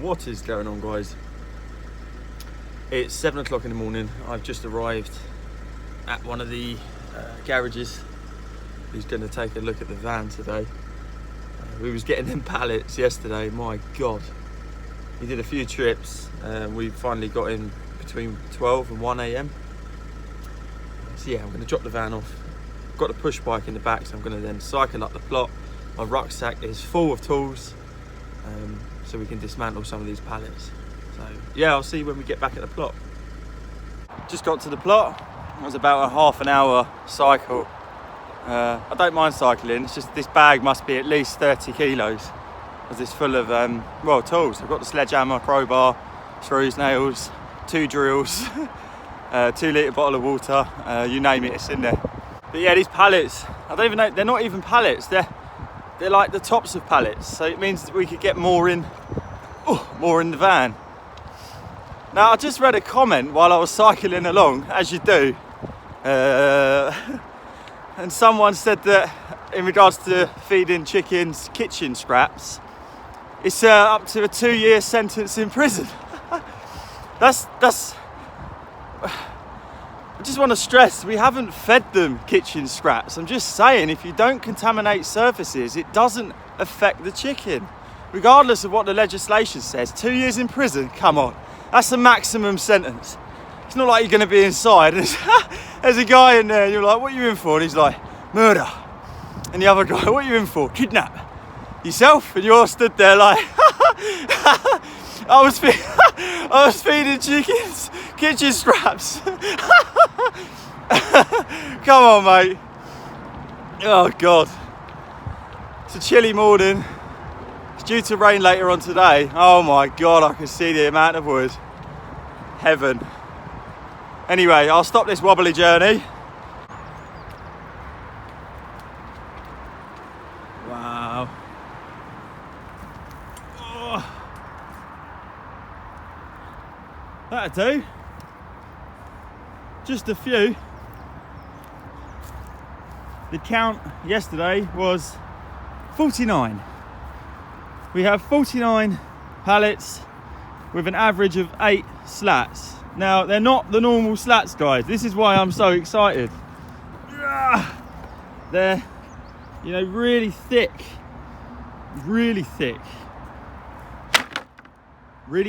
What is going on, guys? It's 7 o'clock in the morning. I've just arrived at one of the garages who's going to take a look at the van today. We was getting them pallets yesterday. My God, we did a few trips. We finally got in between 12 and 1 a.m. So yeah, I'm going to drop the van off. Got the push bike in the back, so I'm going to then cycle up the plot. My rucksack is full of tools, so we can dismantle some of these pallets. So yeah, I'll see you when we get back at the plot. Just got to the plot. It was about a half an hour cycle. I don't mind cycling, it's just this bag must be at least 30 kilos because it's full of tools. I've got the sledgehammer, crowbar, screws, nails, 2 drills, 2 litre bottle of water, you name it, it's in there. But yeah, these pallets, I don't even know, they're not even pallets, they're like the tops of pallets, so it means that we could get more in the van. Now, I just read a comment while I was cycling along, as you do, and someone said that in regards to feeding chickens kitchen scraps, it's up to a 2-year sentence in prison. that's I just want to stress, we haven't fed them kitchen scraps. I'm just saying, if you don't contaminate surfaces, it doesn't affect the chicken. Regardless of what the legislation says, 2 years in prison, come on. That's the maximum sentence. It's not like you're going to be inside. There's a guy in there, and you're like, what are you in for? And he's like, murder. And the other guy, what are you in for? Kidnap. Yourself? And you're stood there like, I was feeding chickens kitchen scraps. Come on, mate. Oh, God. It's a chilly morning. It's due to rain later on today. Oh, my God, I can see the amount of wood. Heaven. Anyway, I'll stop this wobbly journey. Wow. Oh. That'll do. Just a few. The count yesterday was 49. We have 49 pallets with an average of 8 slats. Now, they're not the normal slats, guys. This is why I'm so excited. They're, really thick. Really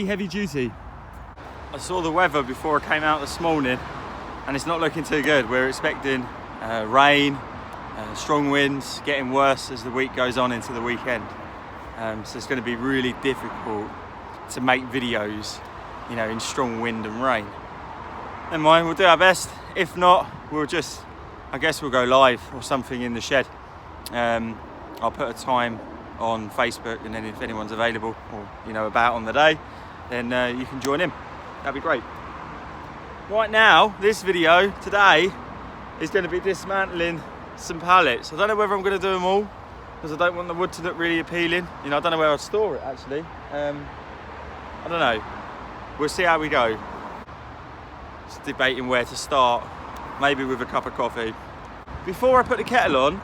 heavy duty. I saw the weather before I came out this morning, and it's not looking too good. We're expecting rain, strong winds, getting worse as the week goes on into the weekend. So it's going to be really difficult to make videos, in strong wind and rain. Never mind, we'll do our best. If not, we'll go live or something in the shed. I'll put a time on Facebook, and then if anyone's available or about on the day, then you can join in. That'd be great. Right now, this video today is going to be dismantling some pallets. I don't know whether I'm going to do them all because I don't want the wood to look really appealing. I don't know where I'll store it actually. I don't know. We'll see how we go. Just debating where to start. Maybe with a cup of coffee. Before I put the kettle on,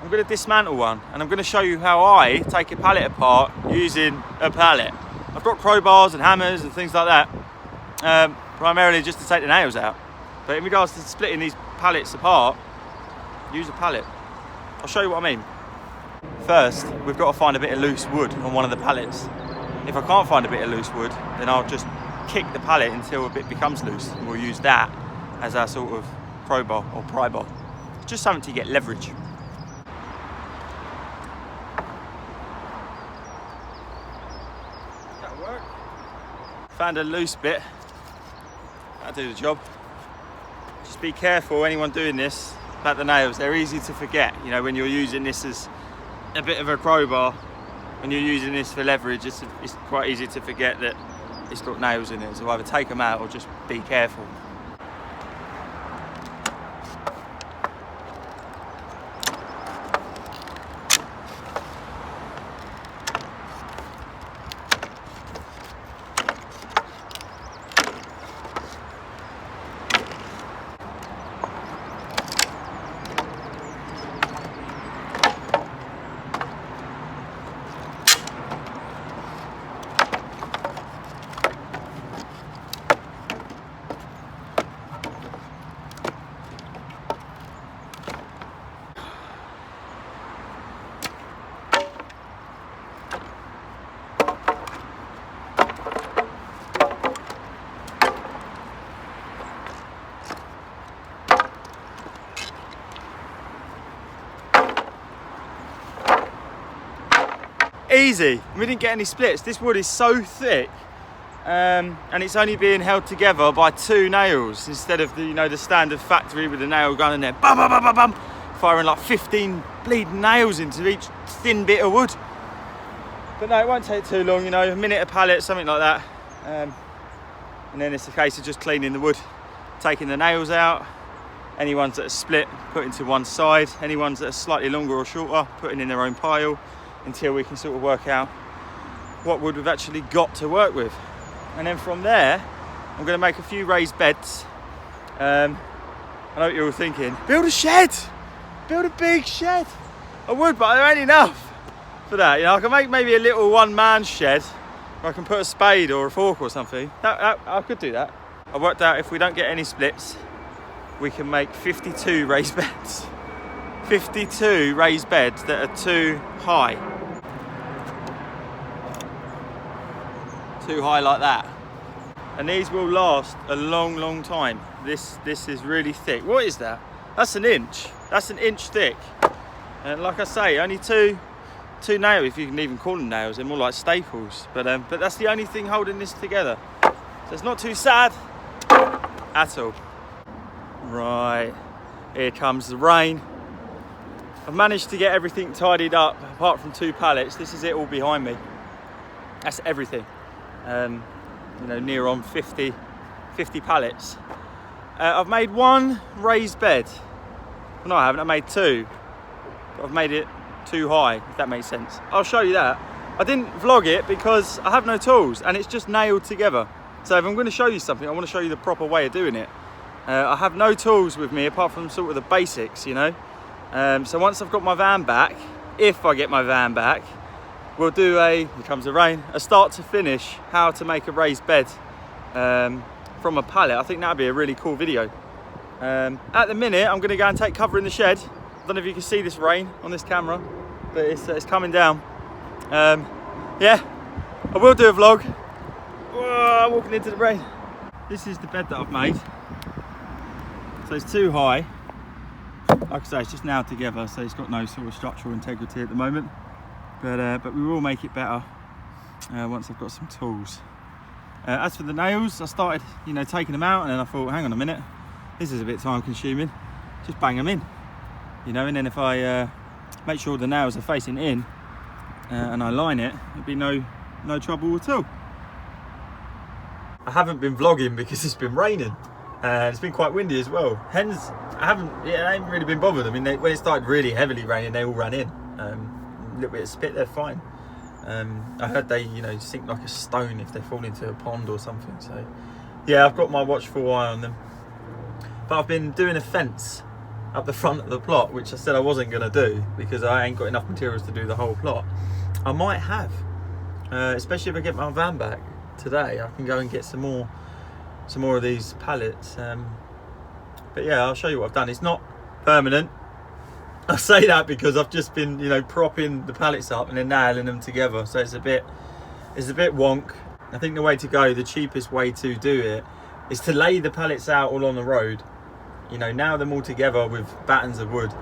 I'm going to dismantle one, and I'm going to show you how I take a pallet apart using a pallet. I've got crowbars and hammers and things like that, primarily just to take the nails out. But in regards to splitting these pallets apart, use a pallet. I'll show you what I mean. First, we've got to find a bit of loose wood on one of the pallets. If I can't find a bit of loose wood, then I'll just kick the pallet until a bit becomes loose, and we'll use that as our sort of crowbar or pry bar. Just something to get leverage. That'll work. Found a loose bit. That'll do the job. Just be careful, anyone doing this, about the nails. They're easy to forget. When you're using this as a bit of a crowbar, when you're using this for leverage, it's quite easy to forget that it's got nails in it. So either take them out or just be careful. Easy. We didn't get any splits. This wood is so thick, and it's only being held together by 2 nails instead of the, you know, the standard factory with the nail gun and then bum bum bum bum bum, firing like 15 bleeding nails into each thin bit of wood. But no, it won't take too long, you know, a minute a pallet, something like that. And then it's a case of just cleaning the wood, taking the nails out, any ones that are split, putting to one side, any ones that are slightly longer or shorter, putting in their own pile, until we can sort of work out what wood we've actually got to work with. And then from there, I'm going to make a few raised beds. I know what you're all thinking, build a shed, build a big shed. I would, but there ain't enough for that. You know, I can make maybe a little one-man shed where I can put a spade or a fork or something. I could do that. I worked out if we don't get any splits, we can make 52 raised beds. 52 raised beds that are too high. Too high like that. And these will last a long, long time. This is really thick. What is that? That's an inch. That's an inch thick. And like I say, only two nails, if you can even call them nails. They're more like staples. But that's the only thing holding this together. So it's not too sad at all. Right, here comes the rain. I've managed to get everything tidied up apart from 2 pallets. This is it all behind me. That's everything. You know, near on 50 pallets. I've made 1 raised bed. Well, no, I haven't. I made 2. But I've made it too high, if that makes sense. I'll show you that. I didn't vlog it because I have no tools and it's just nailed together. So if I'm going to show you something, I want to show you the proper way of doing it. I have no tools with me apart from sort of the basics, you know. So once I've got my van back, if I get my van back, we'll do here comes the rain, a start to finish how to make a raised bed from a pallet. I think that'd be a really cool video. At the minute, I'm going to go and take cover in the shed. I don't know if you can see this rain on this camera, but it's coming down. Yeah, I will do a vlog. Whoa, walking into the rain. This is the bed that I've made. So it's too high. Like I say, it's just nailed together, so it's got no sort of structural integrity at the moment. But we will make it better once I've got some tools. As for the nails, I started, you know, taking them out, and then I thought, hang on a minute, this is a bit time consuming. Just bang them in, you know, and then if I make sure the nails are facing in and I line it, it'd be no trouble at all. I haven't been vlogging because it's been raining and it's been quite windy as well. Hens, I haven't really been bothered. I mean, when it started really heavily raining, they all ran in. A little bit of spit, they're fine. I heard they, you know, sink like a stone if they fall into a pond or something. So yeah, I've got my watchful eye on them. But I've been doing a fence up the front of the plot, which I said I wasn't going to do because I ain't got enough materials to do the whole plot. I might have, especially if I get my van back today. I can go and get some more of these pallets. But yeah, I'll show you what I've done. It's not permanent. I say that because I've just been, you know, propping the pallets up and then nailing them together. So it's a bit wonk. I think the way to go, the cheapest way to do it, is to lay the pallets out all on the road. You know, nail them all together with battens of wood,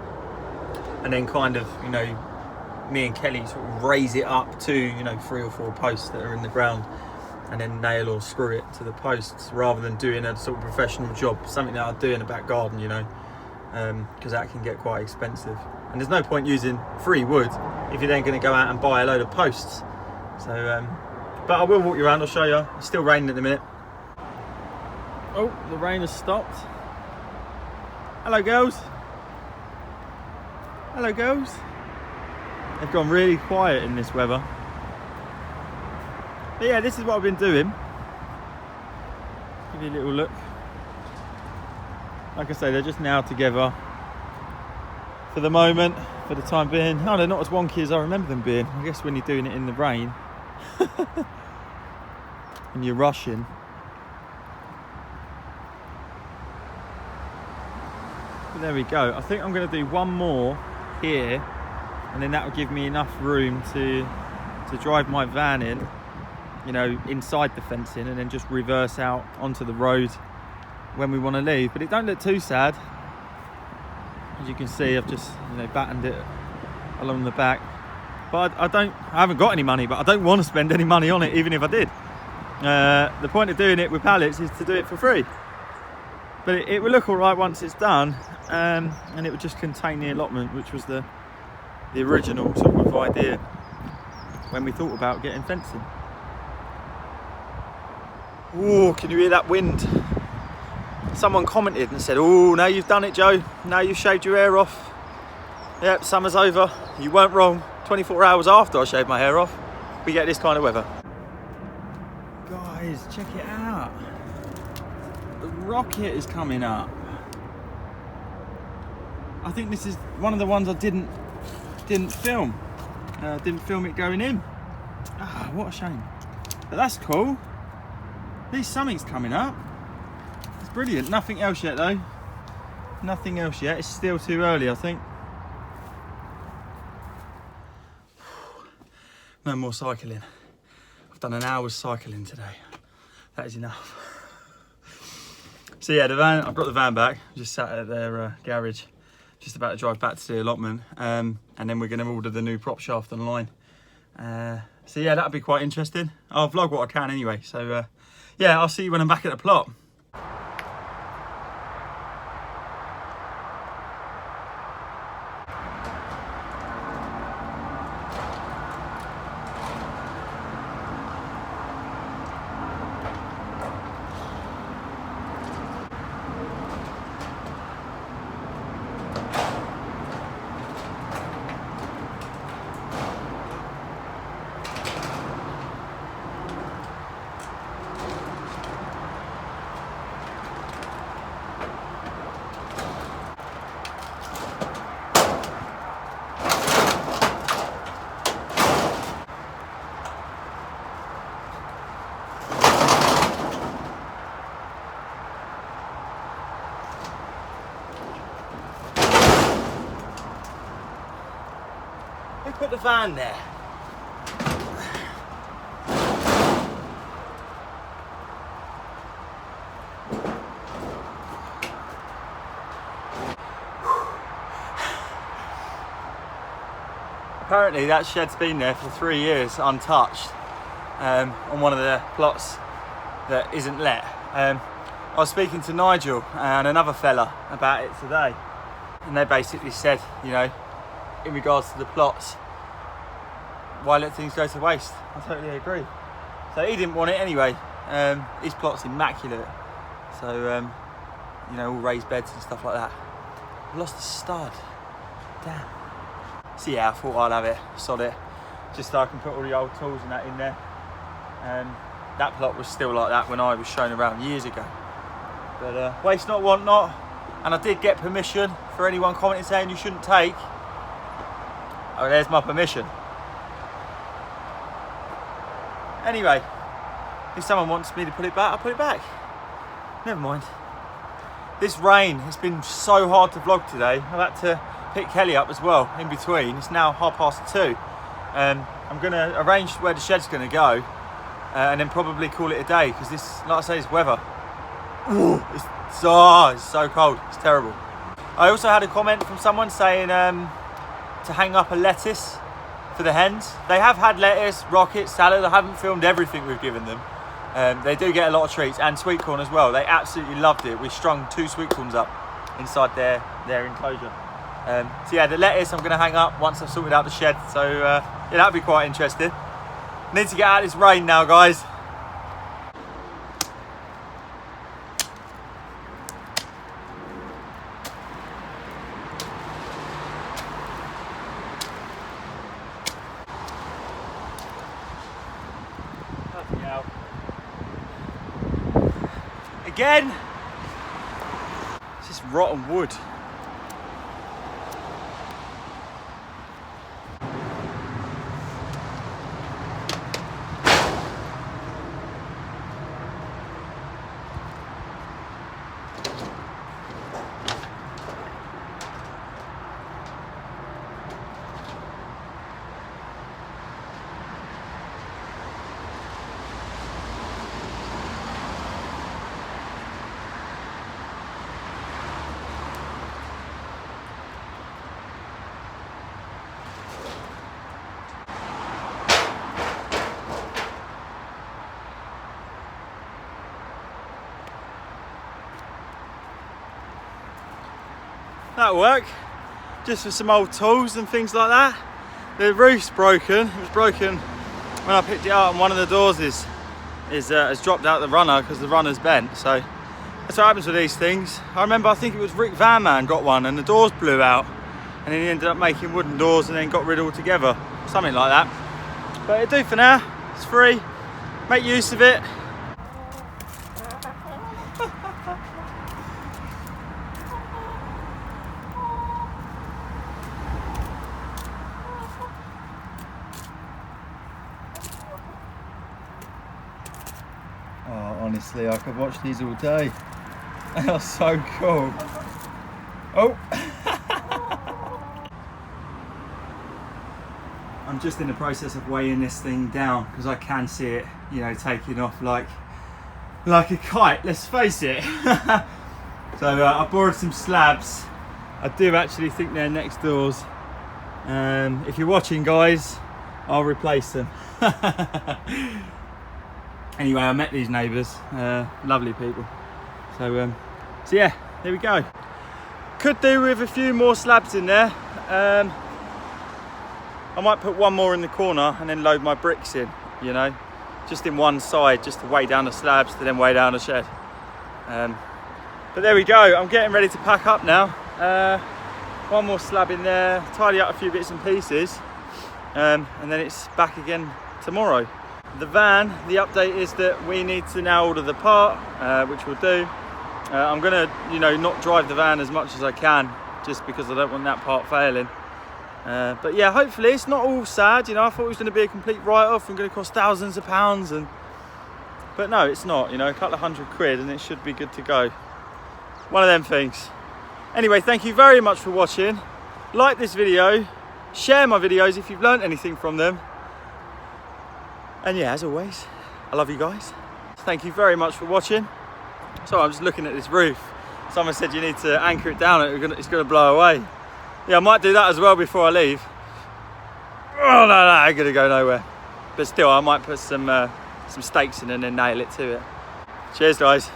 and then kind of, you know, me and Kelly sort of raise it up to, you know, 3 or 4 posts that are in the ground, and then nail or screw it to the posts, rather than doing a sort of professional job, something that I'd do in a back garden, you know, because that can get quite expensive. And there's no point using free wood if you're then going to go out and buy a load of posts. So, but I will walk you around, I'll show you. It's still raining at the minute. Oh, the rain has stopped. Hello, girls. Hello, girls. They've gone really quiet in this weather. But yeah, this is what I've been doing. Give you a little look. Like I say, they're just nailed together for the moment, for the time being. No, they're not as wonky as I remember them being. I guess when you're doing it in the rain and you're rushing. But there we go. I think I'm going to do one more here, and then that will give me enough room to drive my van in, you know, inside the fencing, and then just reverse out onto the road when we want to leave. But it don't look too sad. As you can see, I've just, you know, battened it along the back. but I haven't got any money, but I don't want to spend any money on it, even if I did. The point of doing it with pallets is to do it for free. But it will look all right once it's done, and it would just contain the allotment, which was the original sort of idea when we thought about getting fencing. Oh, can you hear that wind? Someone commented and said, oh, now you've done it, Joe. Now you've shaved your hair off. Yep, summer's over. You weren't wrong. 24 hours after I shaved my hair off, we get this kind of weather. Guys, check it out. The rocket is coming up. I think this is one of the ones I didn't film. Didn't film it going in. Ah, what a shame. But that's cool. At least something's coming up. It's brilliant. Nothing else yet though. Nothing else yet. It's still too early, I think. No more cycling. I've done an hour's cycling today. That is enough. So yeah, the van, I've got the van back. Just sat at their garage. Just about to drive back to the allotment. And then we're going to order the new prop shaft online. So yeah, that'll be quite interesting. I'll vlog what I can anyway. So yeah, I'll see you when I'm back at the plot. Who put the van there? Apparently that shed's been there for 3 years untouched, on one of the plots that isn't let. I was speaking to Nigel and another fella about it today, and they basically said, you know, in regards to the plots, why let things go to waste? I totally agree. So he didn't want it anyway. His plot's immaculate, so you know, all raised beds and stuff like that. I've lost the stud. Damn. So yeah, I thought I'd have it, sod it, just so I can put all the old tools and that in there. That plot was still like that when I was shown around years ago. But waste not, want not. And I did get permission for anyone commenting saying you shouldn't take. Oh, there's my permission. Anyway, if someone wants me to put it back, I'll put it back. Never mind. This rain, it's been so hard to vlog today. I've had to pick Kelly up as well in between. It's now 2:30. I'm going to arrange where the shed's going to go and then probably call it a day, because this, like I say, is weather. Ooh, it's so cold. It's terrible. I also had a comment from someone saying to hang up a lettuce for the hens. They have had lettuce, rocket, salad. I haven't filmed everything we've given them. They do get a lot of treats, and sweet corn as well. They absolutely loved it. We strung 2 sweet corns up inside their enclosure. So yeah, the lettuce I'm going to hang up once I've sorted out the shed. So yeah, that'll be quite interesting. Need to get out of this rain now, guys. Again, it's just rotten wood. that'll work. Just for some old tools and things like that. The roof's broken. It was broken when I picked it up, and one of the doors has dropped out the runner because the runner's bent. So that's what happens with these things. I remember, I think it was Rick Van Man got one and the doors blew out, and then he ended up making wooden doors and then got rid altogether. Something like that. But it'll do for now. It's free. Make use of it. Oh, honestly, I could watch these all day. They are so cool. Oh! I'm just in the process of weighing this thing down because I can see it, you know, taking off like a kite, let's face it. So I borrowed some slabs. I do actually think they're next doors. If you're watching, guys, I'll replace them. Anyway, I met these neighbours, lovely people. So yeah, there we go. Could do with a few more slabs in there. I might put one more in the corner and then load my bricks in, you know, just in one side, just to weigh down the slabs to then weigh down the shed. But there we go, I'm getting ready to pack up now. One more slab in there, tidy up a few bits and pieces, and then it's back again tomorrow. The van, the update is that we need to now order the part, which we'll do. I'm gonna, you know, not drive the van as much as I can, just because I don't want that part failing. But yeah, hopefully it's not all sad. You know, I thought it was going to be a complete write-off and going to cost thousands of pounds, but no, it's not. You know, a couple of £100 and it should be good to go. One of them things. Anyway, thank you very much for watching. Like this video, share my videos if you've learned anything from them. And yeah, as always, I love you guys. Thank you very much for watching. So I'm just looking at this roof. Someone said you need to anchor it down, it's going to blow away. Yeah, I might do that as well before I leave. Oh no, I'm going to go nowhere. But still, I might put some stakes in and then nail it to it. Cheers, guys.